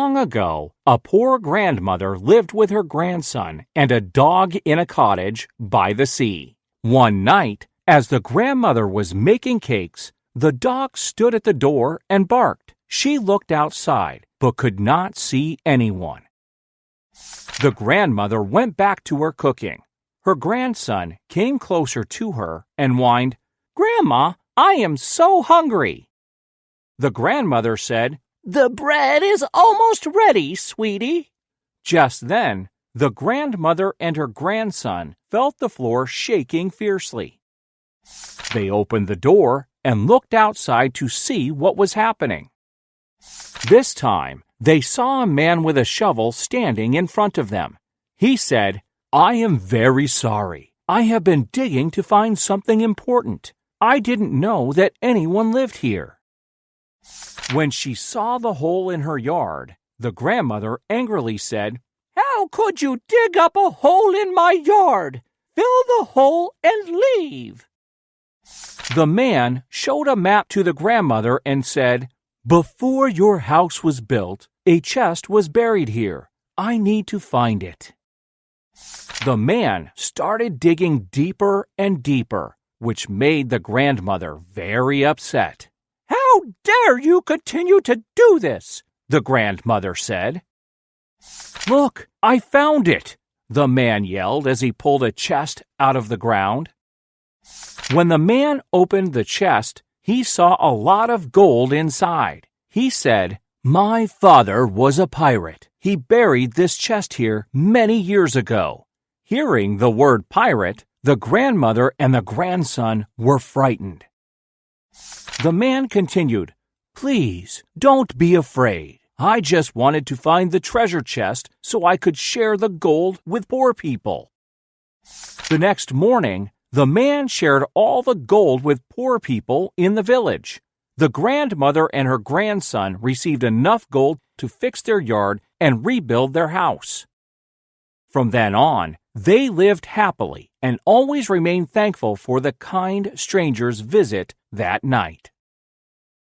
Long ago, a poor grandmother lived with her grandson and a dog in a cottage by the sea. One night, as the grandmother was making cakes, the dog stood at the door and barked. She looked outside, but could not see anyone. The grandmother went back to her cooking. Her grandson came closer to her and whined, "Grandma, I am so hungry." The grandmother said, "The bread is almost ready, sweetie." Just then, the grandmother and her grandson felt the floor shaking fiercely. They opened the door and looked outside to see what was happening. This time, they saw a man with a shovel standing in front of them. He said, "I am very sorry. I have been digging to find something important. I didn't know that anyone lived here." When she saw the hole in her yard, the grandmother angrily said, "How could you dig up a hole in my yard? Fill the hole and leave." The man showed a map to the grandmother and said, "Before your house was built, a chest was buried here. I need to find it." The man started digging deeper and deeper, which made the grandmother very upset. "How dare you continue to do this?" the grandmother said. "Look, I found it!" the man yelled as he pulled a chest out of the ground. When the man opened the chest, he saw a lot of gold inside. He said, "My father was a pirate. He buried this chest here many years ago." Hearing the word pirate, the grandmother and the grandson were frightened. The man continued, "Please, don't be afraid. I just wanted to find the treasure chest so I could share the gold with poor people." The next morning, the man shared all the gold with poor people in the village. The grandmother and her grandson received enough gold to fix their yard and rebuild their house. From then on, they lived happily and always remained thankful for the kind stranger's visit that night.